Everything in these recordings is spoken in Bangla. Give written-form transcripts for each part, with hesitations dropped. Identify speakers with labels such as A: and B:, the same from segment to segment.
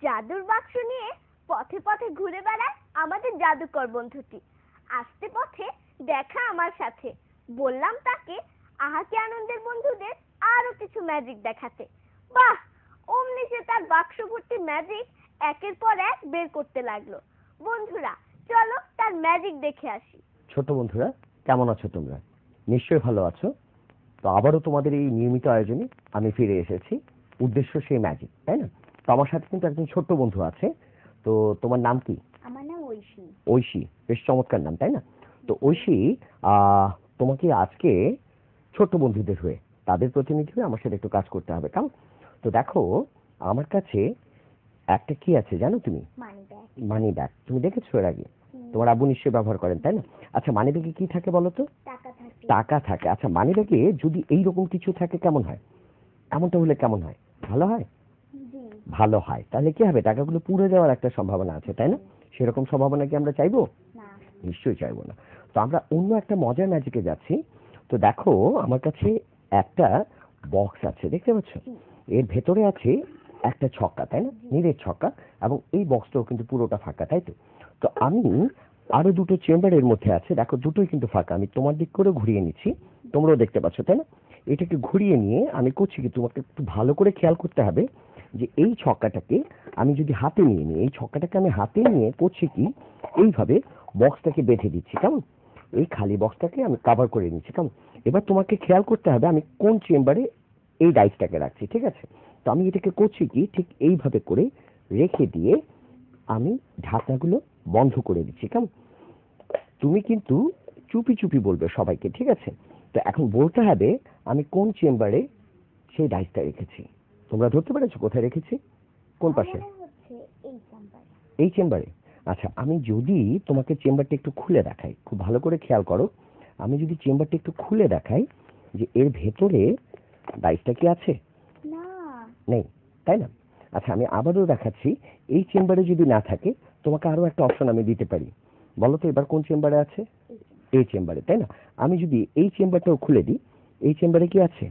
A: জাদুর বাক্স নিয়ে পথে পথে ঘুরে বেড়ায় আমাদের জাদুকর বন্ধুটি। আসতে পথে দেখা আমার সাথে, বললাম তাকে আহাকি আনন্দের বন্ধুদের আরো কিছু ম্যাজিক দেখাতে। বাহ, অমনি সে তার বাক্স ভর্তি ম্যাজিক একের পর এক বের করতে লাগলো। বন্ধুরা চলো তার ম্যাজিক দেখে আসি।
B: ছোট বন্ধুরা, কেমন আছো তোমরা? নিশ্চয়ই ভালো আছো। তো আবারও তোমাদের এই নিয়মিত আয়োজনে আমি ফিরে এসেছি। উদ্দেশ্য সেই ম্যাজিক, তাই না? তো আমার সাথে কিন্তু একজন ছোট্ট বন্ধু আছে। তো তোমার নাম কি?
A: আমার নাম ঐশী।
B: ঐশী, বেশ চমৎকার নাম, তাই না? তো ঐশী, তোমাকে আজকে ছোট্ট বন্ধুদের হয়ে, তাদের প্রতিনিধি হয়ে আমার সাথে একটু কাজ করতে হবে, কেমন? তো দেখো, আমার কাছে একটা কি আছে জানো তুমি? Money bag. তুমি দেখেছো এর আগে? তোমার আব্বু নিশ্চয়ই ব্যবহার করেন, তাই না? আচ্ছা, মানি ব্যাগে কি থাকে বলো তো? টাকা থাকে। আচ্ছা, মানি ব্যাগে যদি এইরকম কিছু থাকে কেমন হয়? এমনটা হলে কেমন হয়? ভালো হয়? ভালো হয়। তাহলে কি হবে? টাকাগুলো পুড়ে যাওয়ার একটা সম্ভাবনা আছে, তাই না? সেরকম সম্ভাবনা কি আমরা চাইবো? নিশ্চয়ই চাইবো না। তো আমরা অন্য একটা মজার ম্যাজিকে যাচ্ছি। তো দেখো, আমার কাছে একটা বক্স আছে, দেখতে পাচ্ছ? এর ভেতরে আছে একটা ছক্কা, তাই না? নীলের ছক্কা। এবং এই বক্সটাও কিন্তু পুরোটা ফাঁকা, তাই তো? তো আমি আরো দুটো চেম্বারের মধ্যে আছে, দেখো দুটোই কিন্তু ফাঁকা। আমি তোমার দিক করে ঘুরিয়ে নিচ্ছি, তোমরাও দেখতে পাচ্ছ, তাই না? এটাকে ঘুরিয়ে নিয়ে আমি করছি কি, তোমাকে একটু ভালো করে খেয়াল করতে হবে যে এই ছক্কাটাকে আমি যদি হাতে নিয়ে নিই, এই ছক্কাটাকে আমি হাতে নিয়ে করছি কি, এইভাবে বক্সটাকে বেঁধে দিচ্ছি, কেমন? এই খালি বক্সটাকে আমি কভার করে নিচ্ছি, কেমন? এবার তোমাকে খেয়াল করতে হবে আমি কোন চেম্বারে এই ডাইসটাকে রাখছি, ঠিক আছে? তো আমি এটাকে করছি কি, ঠিক এইভাবে করে রেখে দিয়ে আমি ঢাকনাগুলো বন্ধ করে দিচ্ছি, কেমন? তুমি কিন্তু চুপি চুপি বলবে সবাইকে, ঠিক আছে? তো এখন বলতে হবে আমি কোন চেম্বারে সেই ডাইসটা রেখেছি। তোমরা ধরতে পেরেছো কোথায় রেখেছি? কোন পাশে? এই চেম্বারে। আচ্ছা, আমি যদি তোমাকে চেম্বারটা একটু খুলে দেখাই, খুব ভালো করে খেয়াল করো। আমি যদি চেম্বারটা একটু খুলে দেখাই যে এর ভেতরে ডাইসটা কি আছে? নেই, তাই না? আচ্ছা, আমি আবারও দেখাচ্ছি। এই চেম্বারে যদি না থাকে, তোমাকে আরো একটা অপশন আমি দিতে পারি। বলো তো এবার কোন চেম্বারে আছে? এই চেম্বারে, তাই না? আমি যদি এই চেম্বারটাও খুলে দিই, এই চেম্বারে কি আছে?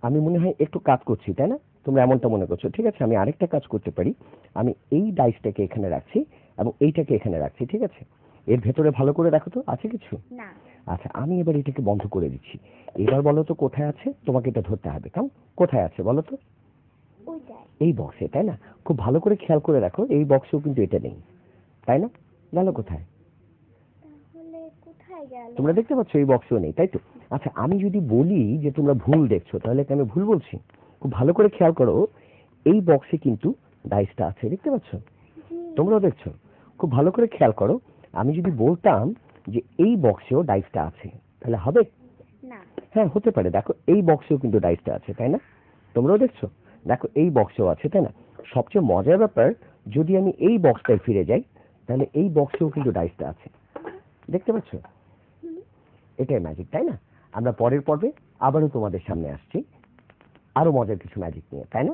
B: আমি মনে হয় একটু কাজ করছি, তাই না? তোমরা এমনটা মনে করছো, ঠিক আছে? আমি আরেকটা কাজ করতে পারি। আমি এই ডাইসটাকে এখানে রাখছি এবং এইটাকে এখানে রাখছি, ঠিক আছে? এর ভেতরে ভালো করে দেখো তো আছে কিছু? আচ্ছা, আমি এবার এটাকে বন্ধ করে দিচ্ছি। এবার বলো তো কোথায় আছে? তোমাকে এটা ধরতে হবে, কেমন? কোথায় আছে বলো তো? এই বক্সে, তাই না? খুব ভালো করে খেয়াল করে রাখো, এই বক্সেও কিন্তু এটা নেই, তাই না? গেল কোথায়? তোমরা দেখতে পাচ্ছ এই বক্সেও নেই, তাই তো? আচ্ছা, আমি যদি বলি যে তোমরা ভুল দেখছো, তাহলে কি আমি ভুল বলছি? খুব ভালো করে খেয়াল করো, এই বক্সে কিন্তু ডাইসটা আছে, দেখতে পাচ্ছ? তোমরাও দেখছো? খুব ভালো করে খেয়াল করো, আমি যদি বলতাম যে এই বক্সেও ডাইসটা আছে, তাহলে হবে? হ্যাঁ, হতে পারে। দেখো, এই বক্সেও কিন্তু ডাইসটা আছে, তাই না? তোমরাও দেখছো? দেখো, এই বক্সেও আছে, তাই না? সবচেয়ে মজার ব্যাপার, যদি আমি এই বক্সটায় ফিরে যাই, তাহলে এই বক্সেও কিন্তু ডাইসটা আছে, দেখতে পাচ্ছ? এটাই ম্যাজিক, তাই না? আমরা পরের পর্বে আবারও তোমাদের সামনে আসছি আরো মজার কিছু ম্যাজিক নিয়ে, তাই না?